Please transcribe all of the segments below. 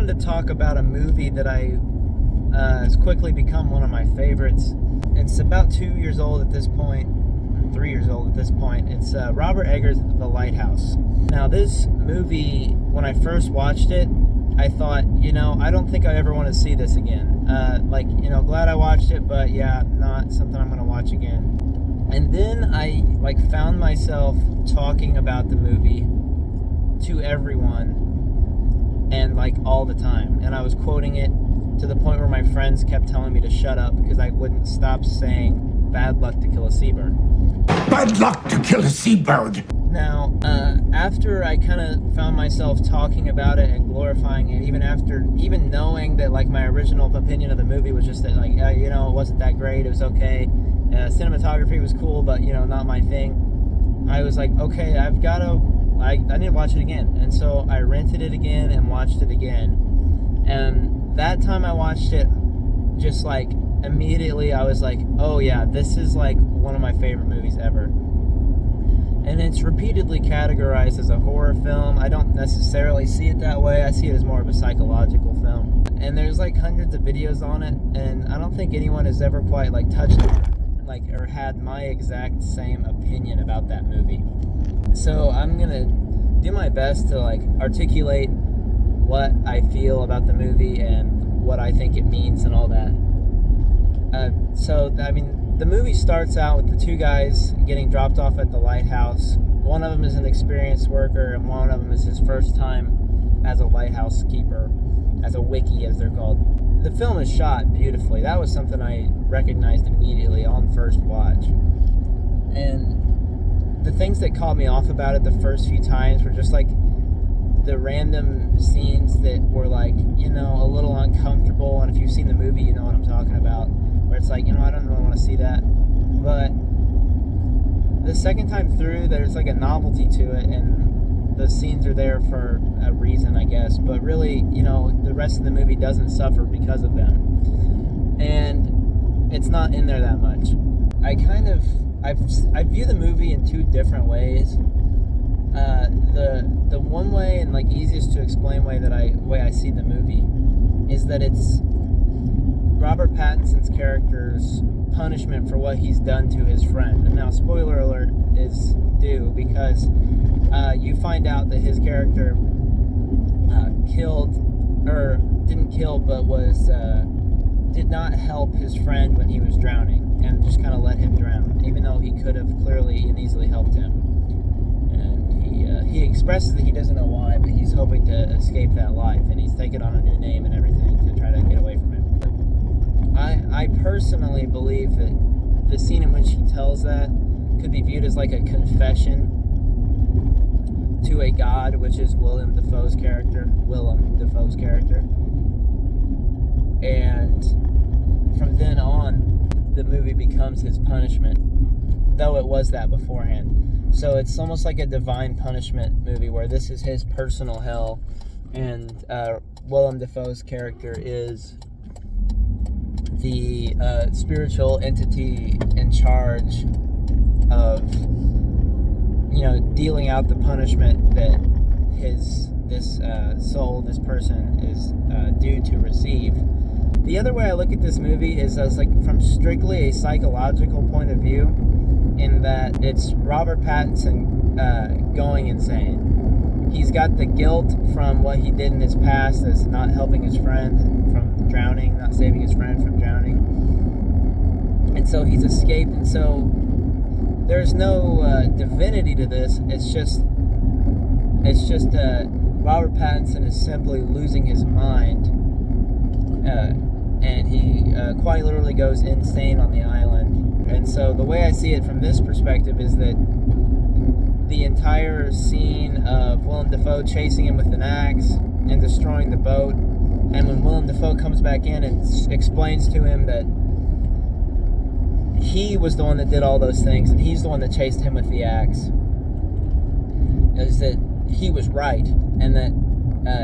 wanted to talk about a movie that has quickly become one of my favorites. It's about 2 years old at this point, 3 years old at this point. It's Robert Eggers' The Lighthouse. Now, this movie, when I first watched it, I thought, I don't think I ever want to see this again. Glad I watched it, but yeah, not something I'm going to watch again. And then I found myself talking about the movie to everyone and all the time. And I was quoting it to the point where my friends kept telling me to shut up because I wouldn't stop saying "bad luck to kill a seabird." Bad luck to kill a seabird. Now, after I kind of found myself talking about it and glorifying it, even knowing that my original opinion of the movie was just that it wasn't that great, it was okay, cinematography was cool, but not my thing. I was like, okay, I need to watch it again, and so I rented it again and watched it again. And that time I watched it, just immediately I was like, oh yeah, this is one of my favorite movies ever. And it's repeatedly categorized as a horror film. I don't necessarily see it that way. I see it as more of a psychological film. And there's hundreds of videos on it, and I don't think anyone has ever quite touched it, or had my exact same opinion about that movie. So I'm gonna do my best to articulate what I feel about the movie and what I think it means and all that. The movie starts out with the two guys getting dropped off at the lighthouse. One of them is an experienced worker, and one of them is his first time as a lighthouse keeper, as a wickie, as they're called. The film is shot beautifully. That was something I recognized immediately on first watch. And the things that caught me off about it the first few times were just the random scenes that were a little uncomfortable. And if you've seen the movie, you know what I'm talking about. Where it's I don't really want to see that. But the second time through, there's a novelty to it, and the scenes are there for a reason, I guess. But really, the rest of the movie doesn't suffer because of them. And it's not in there that much. I view the movie in two different ways. The one way and easiest to explain way I see the movie is that it's Robert Pattinson's character's punishment for what he's done to his friend. And now, spoiler alert is due because you find out that his character didn't kill, but did not help his friend when he was drowning, and just kind of let him drown, even though he could have clearly and easily helped him. And he expresses that he doesn't know why, but he's hoping to escape that life, and he's taken on a new name and everything to try to get away from it. I personally believe that the scene in which he tells that could be viewed as a confession to a god, which is Willem Dafoe's character. And from then on, the movie becomes his punishment, though it was that beforehand. So it's almost like a divine punishment movie where this is his personal hell, and Willem Dafoe's character is the spiritual entity in charge of dealing out the punishment that this person is due to receive. The other way I look at this movie is as from strictly a psychological point of view, in that it's Robert Pattinson going insane. He's got the guilt from what he did in his past as not helping his friend from drowning, not saving his friend from drowning. And so he's escaped, and so there's no divinity to this. It's just Robert Pattinson is simply losing his mind, and he quite literally goes insane on the island. And so the way I see it from this perspective is that the entire scene of Willem Dafoe chasing him with an axe and destroying the boat, and when Willem Dafoe comes back in and explains to him that he was the one that did all those things and he's the one that chased him with the axe, is that he was right, and that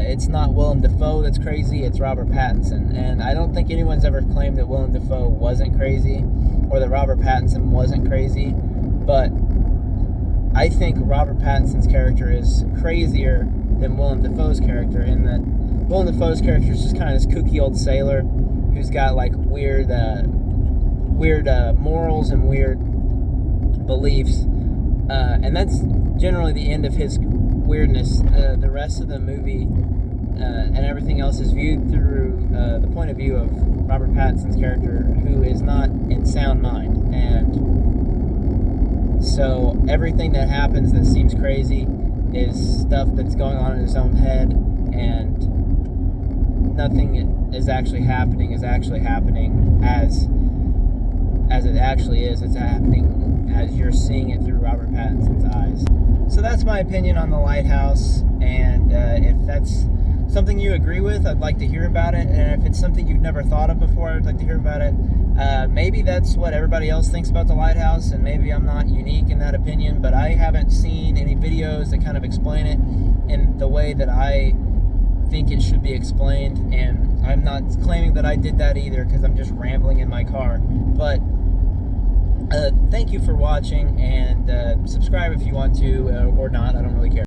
it's not Willem Dafoe that's crazy, it's Robert Pattinson. And I don't think anyone's ever claimed that Willem Dafoe wasn't crazy or that Robert Pattinson wasn't crazy, but I think Robert Pattinson's character is crazier than Willem Dafoe's character, in that Willem Dafoe's character is just kind of this kooky old sailor who's got like weird morals and weird beliefs, and that's generally the end of his weirdness. The rest of the movie and everything else is viewed through the point of view of Robert Pattinson's character, who is not in sound mind, and so everything that happens that seems crazy is stuff that's going on in his own head, and nothing is actually happening as it actually is. It's happening as you're seeing it through Robert Pattinson's eyes. So that's my opinion on The Lighthouse, and if that's something you agree with, I'd like to hear about it, and if it's something you've never thought of before, I'd like to hear about it. Maybe that's what everybody else thinks about The Lighthouse, and maybe I'm not unique in that opinion, but I haven't seen any videos that kind of explain it in the way that I think it should be explained, and I'm not claiming that I did that either, because I'm just rambling in my car. But thank you for watching, and subscribe if you want to, or not, I don't really care.